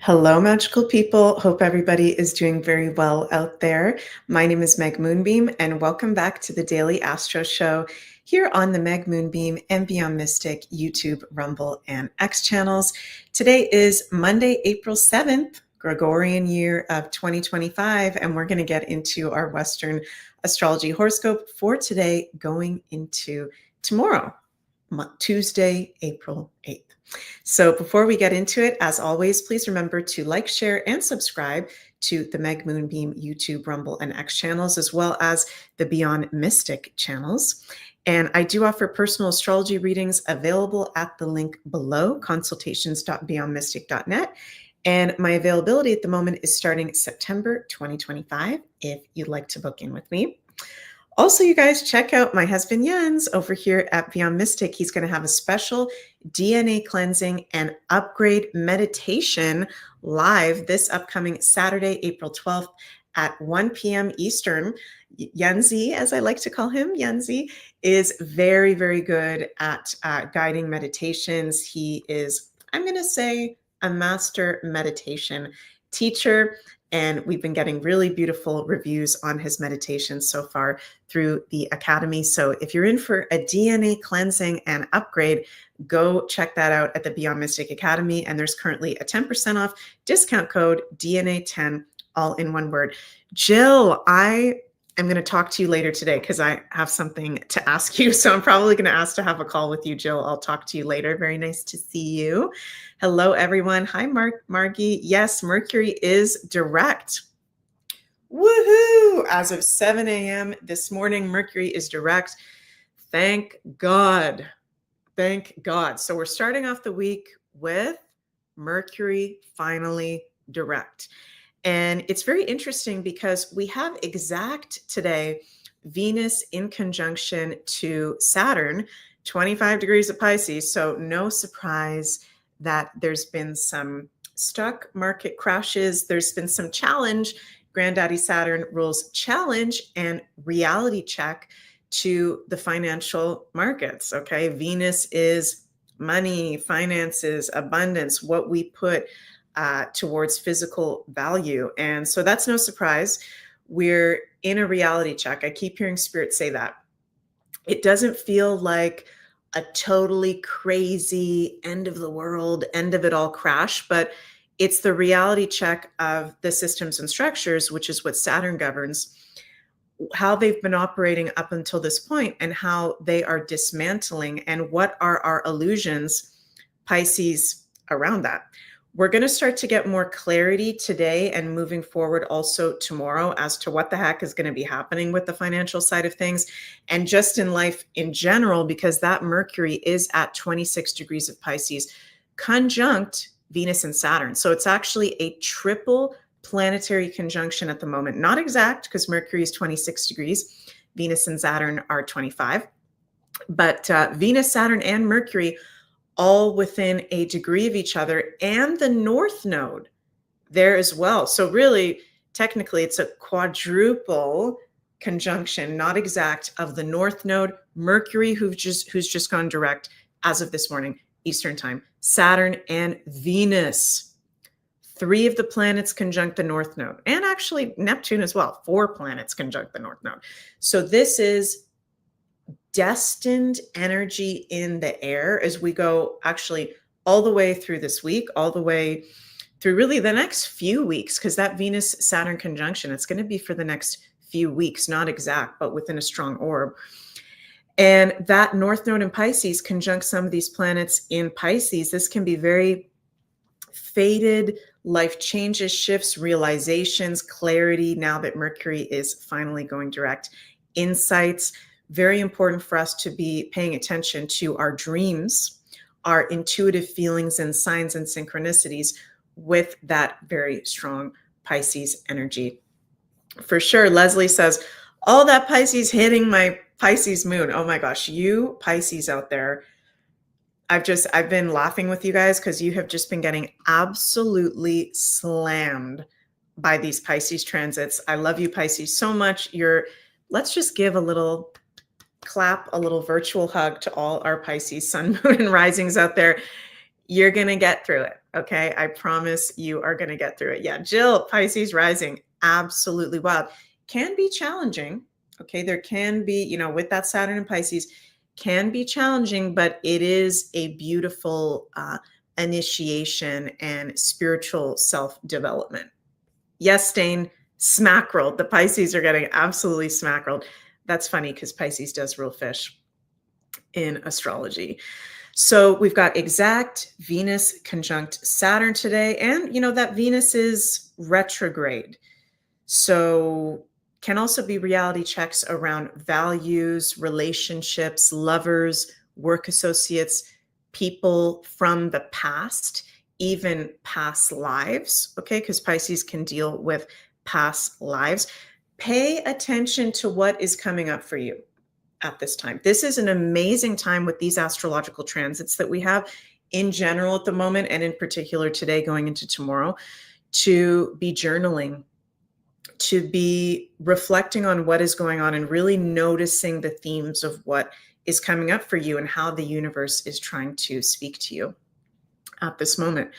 Hello, magical people. Hope everybody is doing very well out there. My name is Meg Moonbeam, and welcome back to the Daily Astro Show here on the Meg Moonbeam and Beyond Mystic YouTube, Rumble, and X channels. Today is Monday, April 7th, Gregorian year of 2025, and we're going to get into our Western astrology horoscope for today going into tomorrow, Tuesday, April 8th. So before we get into it, as always, please remember to like, share, and subscribe to the Meg Moonbeam YouTube, Rumble, and X channels, as well as the Beyond Mystic channels. And I do offer personal astrology readings available at the link below, consultations.beyondmystic.net. And my availability at the moment is starting September 2025, if you'd like to book in with me. Also, you guys, check out my husband Jens over here at Beyond Mystic. He's going to have a special DNA cleansing and upgrade meditation live this upcoming Saturday, April 12th at 1 p.m. Eastern. Yenzi, as I like to call him, Yenzi, is very, very good at guiding meditations. He is, I'm going to say, a master meditation teacher. And we've been getting really beautiful reviews on his meditations so far through the Academy. So if you're in for a DNA cleansing and upgrade, go check that out at the Beyond Mystic Academy. And there's currently a 10% off discount code DNA10, all in one word. Jill, I am going to talk to you later today because I have something to ask you. So I'm probably going to ask to have a call with you, Jill. I'll talk to you later. Very nice to see you. Hello, everyone. Hi, Margie. Yes, Mercury is direct. Woohoo! As of 7 a.m. this morning, Mercury is direct. Thank God. Thank God. So we're starting off the week with Mercury finally direct. And it's very interesting because we have exact today Venus in conjunction to Saturn, 25 degrees of Pisces. So no surprise that there's been some stock market crashes. There's been some challenge. Granddaddy Saturn rules challenge and reality check to the financial markets. Okay. Venus is money, finances, abundance, what we put towards physical value. And so that's no surprise. We're in a reality check. I keep hearing Spirit say that. It doesn't feel like a totally crazy end of the world, end of it all crash, but it's the reality check of the systems and structures, which is what Saturn governs, how they've been operating up until this point and how they are dismantling and what are our illusions, Pisces, around that. We're going to start to get more clarity today and moving forward also tomorrow as to what the heck is going to be happening with the financial side of things and just in life in general, because that Mercury is at 26 degrees of Pisces, conjunct Venus and Saturn. So it's actually a triple planetary conjunction at the moment. Not exact because Mercury is 26 degrees. Venus and Saturn are 25. But Venus, Saturn, and Mercury all within a degree of each other, and the North Node there as well. So really, technically, it's a quadruple conjunction, not exact, of the North Node, Mercury, who's just gone direct as of this morning, Eastern time, Saturn, and Venus. 3 of the planets conjunct the North Node, and actually Neptune as well. 4 planets conjunct the North Node. So this is destined energy in the air as we go actually all the way through this week, all the way through really the next few weeks, because that Venus-Saturn conjunction, it's going to be for the next few weeks, not exact, but within a strong orb. And that North Node in Pisces conjunct some of these planets in Pisces. This can be very fated, life changes, shifts, realizations, clarity, now that Mercury is finally going direct, insights. Very important for us to be paying attention to our dreams, our intuitive feelings and signs and synchronicities with that very strong Pisces energy. For sure, Leslie says, all that Pisces hitting my Pisces moon. Oh my gosh, you Pisces out there. I've been laughing with you guys because you have just been getting absolutely slammed by these Pisces transits. I love you, Pisces, so much. Let's just give a little clap, a little virtual hug to all our Pisces sun, moon, and risings out there. You're going to get through it. Okay. I promise you are going to get through it. Yeah. Jill, Pisces rising, absolutely wild. Can be challenging. Okay. There can be, with that Saturn and Pisces, can be challenging, but it is a beautiful initiation and spiritual self-development. Yes, Stain, smackrolled. The Pisces are getting absolutely smackrolled. That's funny because Pisces does rule fish in astrology. So we've got exact Venus conjunct Saturn today. And, that Venus is retrograde. So can also be reality checks around values, relationships, lovers, work associates, people from the past, even past lives. Okay. Because Pisces can deal with past lives. Pay attention to what is coming up for you at this time. This is an amazing time with these astrological transits that we have in general at the moment, and in particular today going into tomorrow, to be journaling, to be reflecting on what is going on and really noticing the themes of what is coming up for you and how the universe is trying to speak to you at this moment.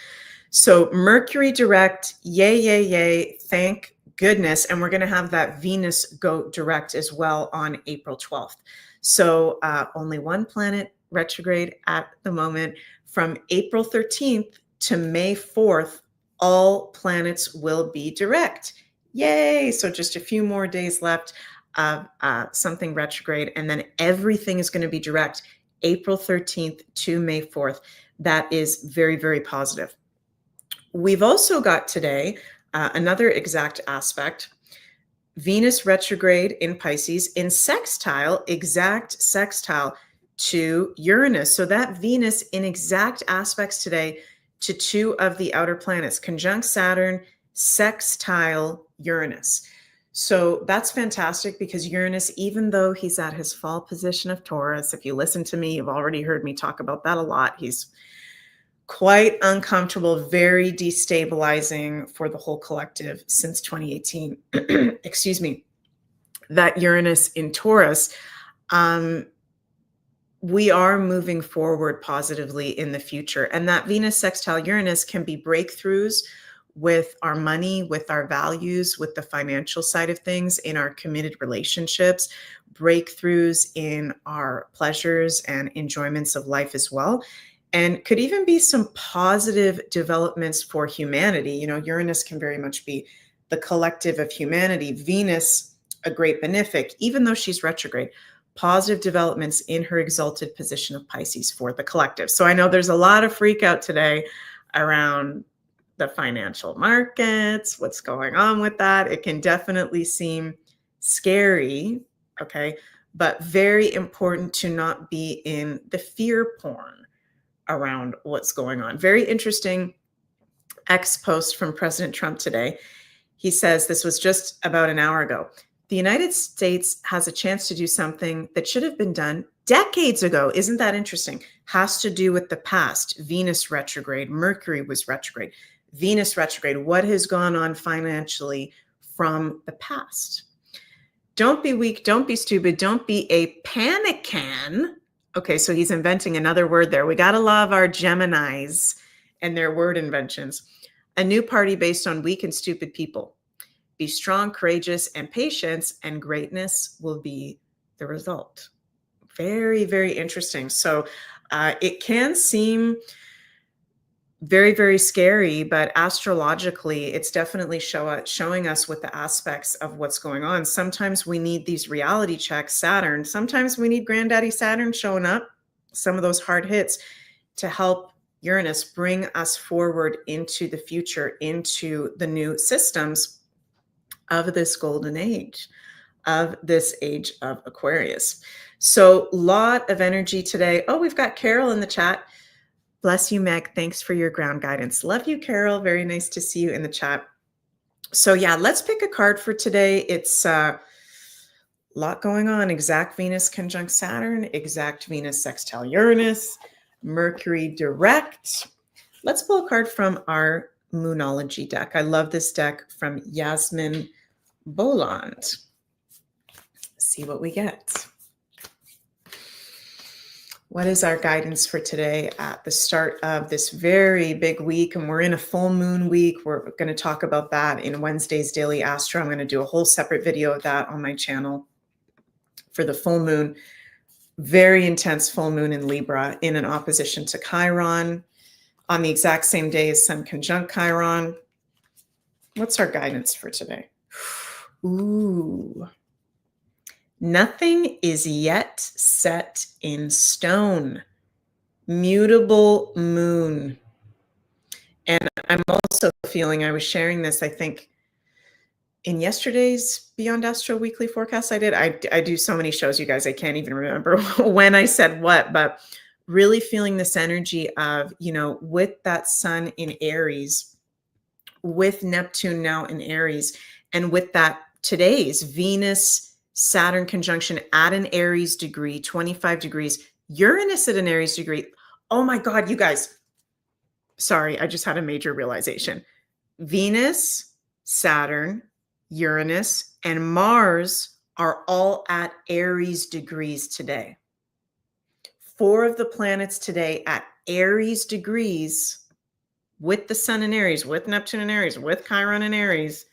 So Mercury direct, yay, yay, yay, thank goodness. And we're going to have that Venus go direct as well on April 12th. So only one planet retrograde at the moment. From April 13th to May 4th, all planets will be direct. Yay. So just a few more days left of something retrograde. And then everything is going to be direct April 13th to May 4th. That is very, very positive. We've also got today another exact aspect, Venus retrograde in Pisces in sextile, exact sextile to Uranus. So that Venus in exact aspects today to two of the outer planets, conjunct Saturn, sextile Uranus. So that's fantastic because Uranus, even though he's at his fall position of Taurus, if you listen to me, you've already heard me talk about that a lot. He's quite uncomfortable, very destabilizing for the whole collective since 2018. Excuse me. That Uranus in Taurus, we are moving forward positively in the future. And that Venus sextile Uranus can be breakthroughs with our money, with our values, with the financial side of things, in our committed relationships, breakthroughs in our pleasures and enjoyments of life as well. And could even be some positive developments for humanity. Uranus can very much be the collective of humanity. Venus, a great benefic, even though she's retrograde, positive developments in her exalted position of Pisces for the collective. So I know there's a lot of freak out today around the financial markets, what's going on with that. It can definitely seem scary, okay, but very important to not be in the fear porn around what's going on. Very interesting X post from President Trump today. He says, this was just about an hour ago, the United States has a chance to do something that should have been done decades ago. Isn't that interesting? Has to do with the past. Venus retrograde, Mercury was retrograde, Venus retrograde. What has gone on financially from the past? Don't be weak, don't be stupid, don't be a panican. Okay, so he's inventing another word there. We got to love our Geminis and their word inventions. A new party based on weak and stupid people. Be strong, courageous, and patient, and greatness will be the result. Very, very interesting. So it can seem very, very scary, but astrologically, it's definitely showing us with the aspects of what's going on. Sometimes we need these reality checks, Saturn. Sometimes we need Granddaddy Saturn showing up, some of those hard hits to help Uranus bring us forward into the future, into the new systems of this golden age, of this age of Aquarius. So lot of energy today. Oh, we've got Carol in the chat. Bless you, Meg. Thanks for your ground guidance. Love you, Carol. Very nice to see you in the chat. So yeah, let's pick a card for today. It's a lot going on. Exact Venus conjunct Saturn, exact Venus sextile Uranus, Mercury direct. Let's pull a card from our Moonology deck. I love this deck from Yasmin Boland. See what we get. What is our guidance for today at the start of this very big week? And we're in a full moon week. We're going to talk about that in Wednesday's Daily Astro. I'm going to do a whole separate video of that on my channel for the full moon. Very intense full moon in Libra in an opposition to Chiron on the exact same day as Sun conjunct Chiron. What's our guidance for today? Ooh. Nothing is yet set in stone. Mutable moon. And I'm also feeling, I was sharing this, I think, in yesterday's Beyond Astro weekly forecast I did. I do so many shows, you guys, I can't even remember when I said what, but really feeling this energy of, you know, with that Sun in Aries, with Neptune now in Aries, and with that today's Venus Saturn conjunction at an Aries degree, 25 degrees, Uranus at an Aries degree. Oh my God, you guys. Sorry, I just had a major realization. Venus, Saturn, Uranus, and Mars are all at Aries degrees today. 4 of the planets today at Aries degrees, with the Sun in Aries, with Neptune in Aries, with Chiron in Aries,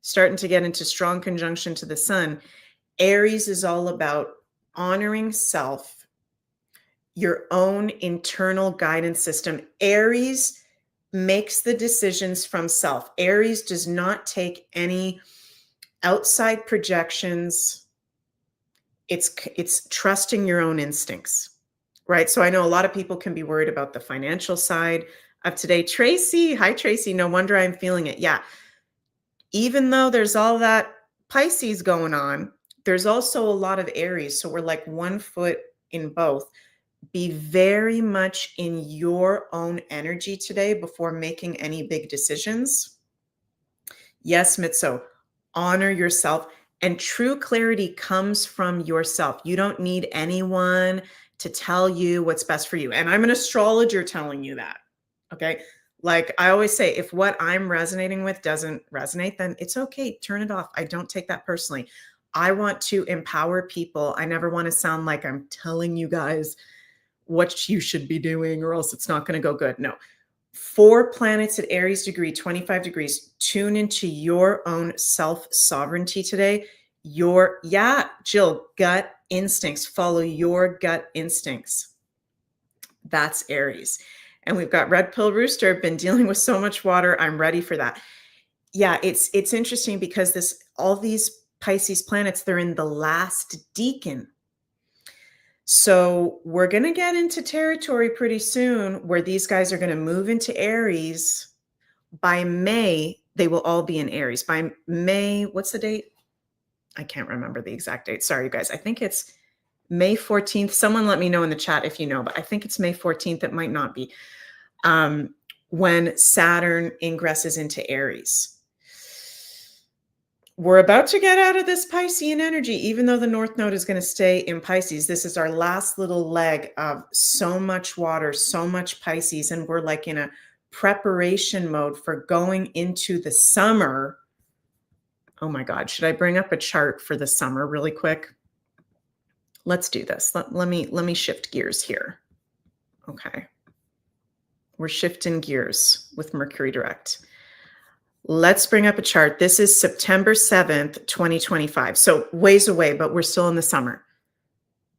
starting to get into strong conjunction to the Sun. Aries is all about honoring self, your own internal guidance system. Aries makes the decisions from self. Aries does not take any outside projections. It's trusting your own instincts, right? So I know a lot of people can be worried about the financial side of today. Tracy, hi Tracy, no wonder I'm feeling it. Yeah, even though there's all that Pisces going on, there's also a lot of Aries. So we're like one foot in both. Be very much in your own energy today before making any big decisions. Yes, Mitso, honor yourself. And true clarity comes from yourself. You don't need anyone to tell you what's best for you. And I'm an astrologer telling you that. Okay. Like I always say, if what I'm resonating with doesn't resonate, then it's okay. Turn it off. I don't take that personally. I want to empower people. I never want to sound like I'm telling you guys what you should be doing or else it's not going to go good. No. 4 planets at Aries degree, 25 degrees. Tune into your own self-sovereignty today. Jill, gut instincts. Follow your gut instincts. That's Aries. And we've got Red Pill Rooster, been dealing with so much water. I'm ready for that. Yeah, it's interesting because all these Pisces planets, they're in the last decan. So we're going to get into territory pretty soon where these guys are going to move into Aries. By May, they will all be in Aries. By May, what's the date? I can't remember the exact date. Sorry, you guys. I think it's May 14th. Someone let me know in the chat if you know, but I think it's May 14th. It might not be. When Saturn ingresses into Aries. We're about to get out of this Piscean energy, even though the North Node is going to stay in Pisces. This is our last little leg of so much water, so much Pisces, and we're like in a preparation mode for going into the summer. Oh my God, should I bring up a chart for the summer really quick? Let's do this. Let me shift gears here. Okay. We're shifting gears with Mercury direct. Let's bring up a chart. This is September 7th, 2025. So ways away, but we're still in the summer.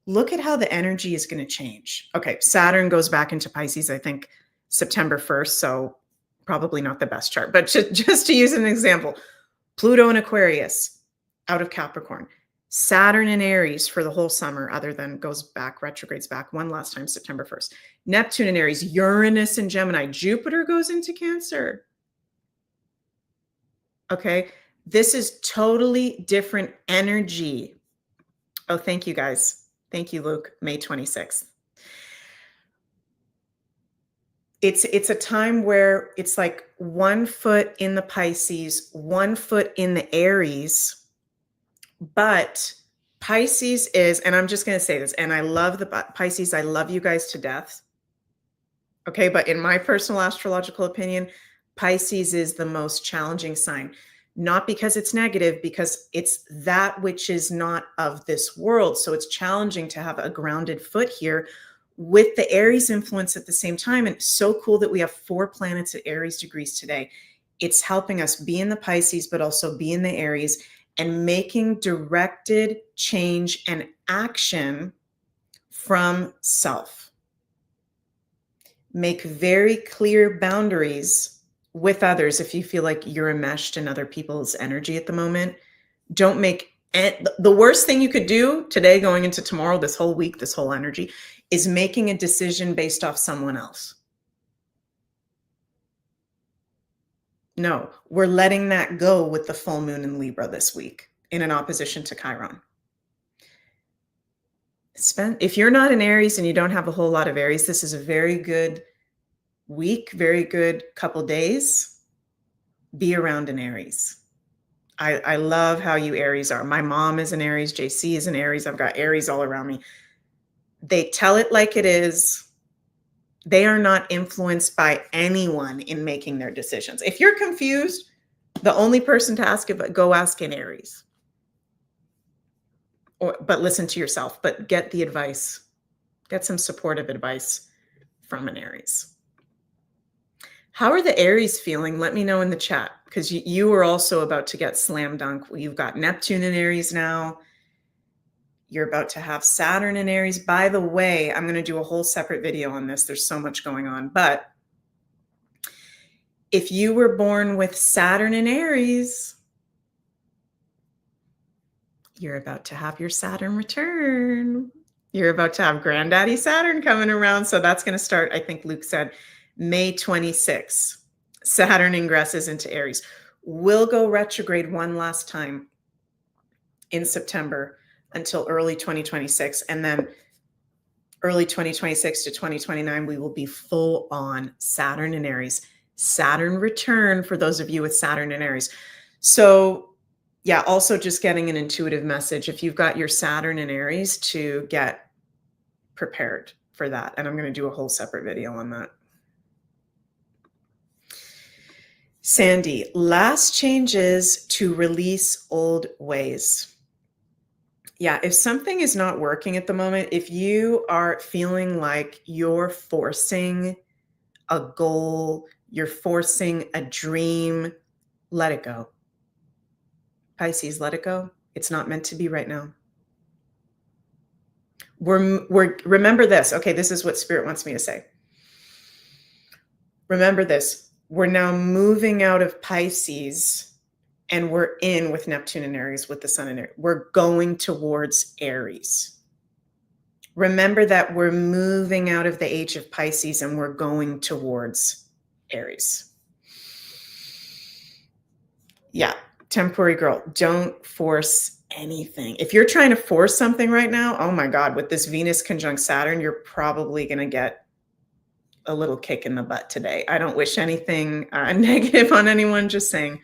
Look at how the energy is going to change. Okay, Saturn goes back into Pisces, I think, September 1st. So probably not the best chart, but just to use an example, Pluto in Aquarius, out of Capricorn. Saturn in Aries for the whole summer, other than goes back, retrogrades back one last time, September 1st. Neptune in Aries, Uranus in Gemini. Jupiter goes into Cancer. Okay, this is totally different energy. Oh, thank you guys. Thank you, Luke. May 26th. It's a time where it's like one foot in the Pisces, one foot in the Aries, but Pisces is, and I'm just going to say this, and I love the Pisces. I love you guys to death. Okay, but in my personal astrological opinion, Pisces is the most challenging sign, not because it's negative, because it's that which is not of this world. So it's challenging to have a grounded foot here with the Aries influence at the same time. And it's so cool that we have 4 planets at Aries degrees today. It's helping us be in the Pisces, but also be in the Aries and making directed change and action from self. Make very clear boundaries with others if you feel like you're enmeshed in other people's energy at the moment. Don't make the worst thing you could do today going into tomorrow, this whole week, this whole energy, is making a decision based off someone else. No, we're letting that go with the full moon in Libra this week in an opposition to Chiron. If you're not in Aries and you don't have a whole lot of Aries, this is a very good week, very good couple days. Be around an Aries. I love how you Aries are. My mom is an Aries. JC is an Aries. I've got Aries all around me. They tell it like it is. They are not influenced by anyone in making their decisions. If you're confused, the only person to ask it, go ask an Aries. But listen to yourself, but get the advice. Get some supportive advice from an Aries. How are the Aries feeling? Let me know in the chat, because you are also about to get slam dunk. You've got Neptune in Aries now. You're about to have Saturn in Aries. By the way, I'm going to do a whole separate video on this. There's so much going on. But if you were born with Saturn in Aries, you're about to have your Saturn return. You're about to have Granddaddy Saturn coming around. So that's going to start, I think Luke said, May 26th. Saturn ingresses into Aries. We'll go retrograde one last time in September until early 2026. And then early 2026 to 2029, we will be full on Saturn in Aries. Saturn return for those of you with Saturn in Aries. So yeah, also just getting an intuitive message. If you've got your Saturn in Aries, to get prepared for that. And I'm going to do a whole separate video on that. Sandy, last changes to release old ways. Yeah, if something is not working at the moment, if you are feeling like you're forcing a goal, you're forcing a dream, let it go. Pisces, let it go. It's not meant to be right now. Remember this. Okay, this is what Spirit wants me to say. Remember this. We're now moving out of Pisces and we're in with Neptune and Aries, with the Sun in Aries. We're going towards Aries. Remember that we're moving out of the age of Pisces and we're going towards Aries. Yeah, temporary girl, don't force anything. If you're trying to force something right now, oh my God, with this Venus conjunct Saturn, you're probably going to get a little kick in the butt today. I don't wish anything negative on anyone, just saying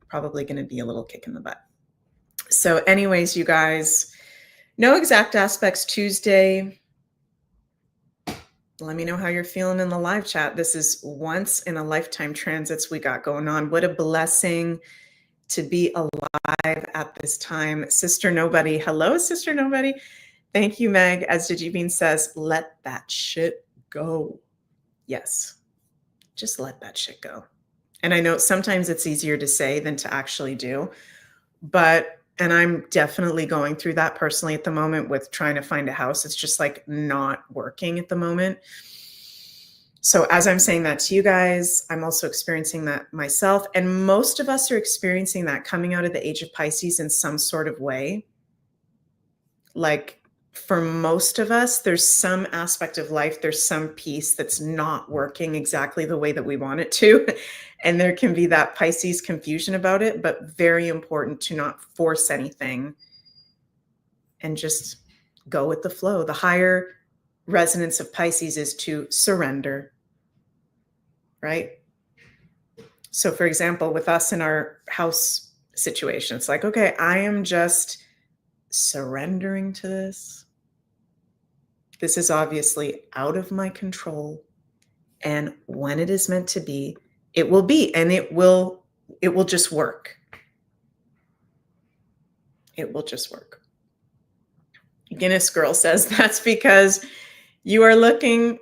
probably going to be a little kick in the butt. So anyways, you guys, no exact aspects Tuesday. Let me know how you're feeling in the live chat. This is once in a lifetime transits we got going on. What a blessing to be alive at this time. Sister Nobody. Hello, Sister Nobody. Thank you, Meg. As Digibeen says, let that shit go. Yes, just let that shit go. And I know sometimes it's easier to say than to actually do, and I'm definitely going through that personally at the moment with trying to find a house. It's just like not working at the moment. So as I'm saying that to you guys, I'm also experiencing that myself. And most of us are experiencing that coming out of the age of Pisces in some sort of way. Like, for most of us, there's some aspect of life, there's some piece that's not working exactly the way that we want it to. And there can be that Pisces confusion about it, but very important to not force anything and just go with the flow. The higher resonance of Pisces is to surrender, right? So for example, with us in our house situation, it's like, okay, I am just surrendering to this. This is obviously out of my control. And when it is meant to be, it will be, and it will just work. It will just work. Guinness Girl says that's because You are looking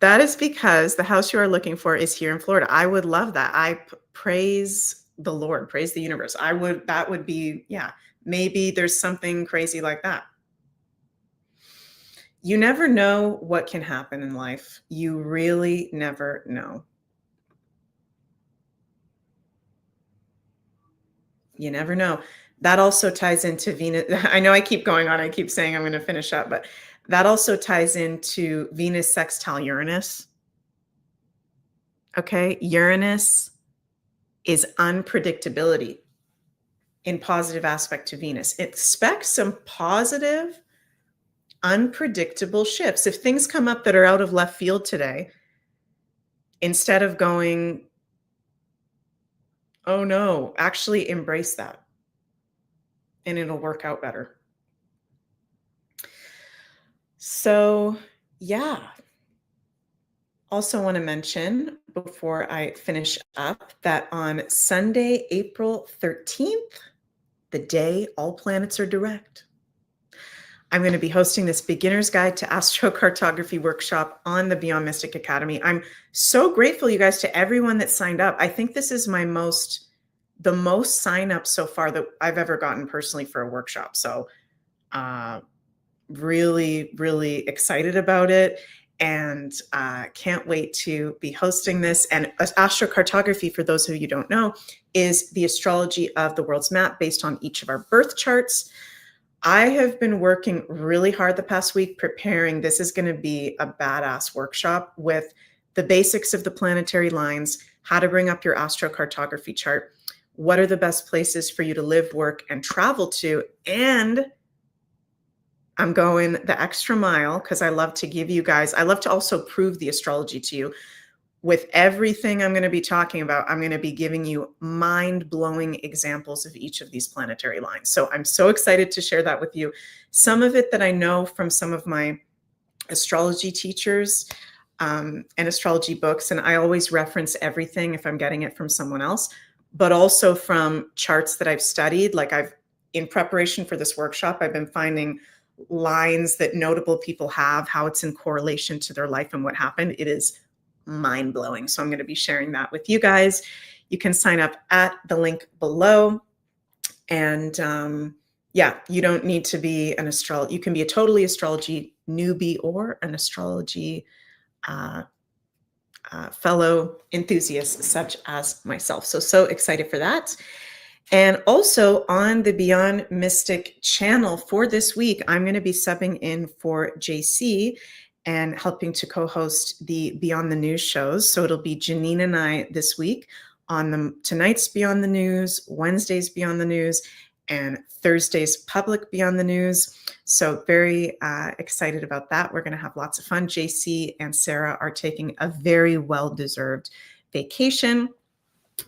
that is because the house you are looking for is here in Florida. I would love that. Praise the Lord, praise the universe. That would be, yeah, maybe there's something crazy like that. You never know what can happen in life. You really never know. You never know. That also ties into Venus. I know I keep going on. I keep saying I'm going to finish up, but that also ties into Venus sextile Uranus. Okay. Uranus is unpredictability in positive aspect to Venus. Expect some positive, unpredictable shifts. If things come up that are out of left field today, instead of going, oh no, actually embrace that and it'll work out better. So, yeah. Also want to mention before I finish up that on Sunday, April 13th, the day all planets are direct, I'm going to be hosting this beginner's guide to astrocartography workshop on the Beyond Mystic Academy. I'm so grateful, you guys, to everyone that signed up. I think this is the most sign up so far that I've ever gotten personally for a workshop. So, really, really excited about it. And can't wait to be hosting this. And astrocartography, for those of you who don't know, is the astrology of the world's map based on each of our birth charts. I have been working really hard the past week preparing. This is going to be a badass workshop with the basics of the planetary lines, how to bring up your astrocartography chart, what are the best places for you to live, work, and travel to, and I'm going the extra mile because I love to also prove the astrology to you. With everything I'm going to be talking about, I'm going to be giving you mind-blowing examples of each of these planetary lines. So I'm so excited to share that with you. Some of it that I know from some of my astrology teachers and astrology books, and I always reference everything if I'm getting it from someone else, but also from charts that I've studied. In preparation for this workshop, I've been finding lines that notable people have, how it's in correlation to their life and what happened. It is mind-blowing. So I'm going to be sharing that with you guys. You can sign up at the link below. And yeah, you don't need to be an astrologer. You can be a totally astrology newbie or an astrology fellow enthusiast such as myself. So excited for that. And also on the Beyond Mystic channel for this week, I'm going to be subbing in for JC and helping to co-host the Beyond the News shows. So it'll be Janine and I this week on tonight's Beyond the News, Wednesday's Beyond the News, and Thursday's Public Beyond the News. So very excited about that. We're going to have lots of fun. JC and Sarah are taking a very well-deserved vacation.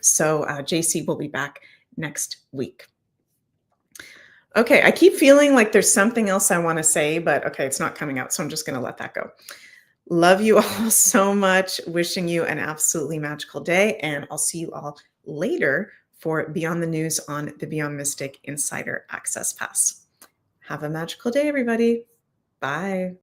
So JC will be back next week. Okay, I keep feeling like there's something else I want to say, but okay, it's not coming out, so I'm just going to let that go. Love you all so much. Wishing you an absolutely magical day, and I'll see you all later for Beyond the News on the Beyond Mystic Insider Access Pass. Have a magical day, everybody. Bye.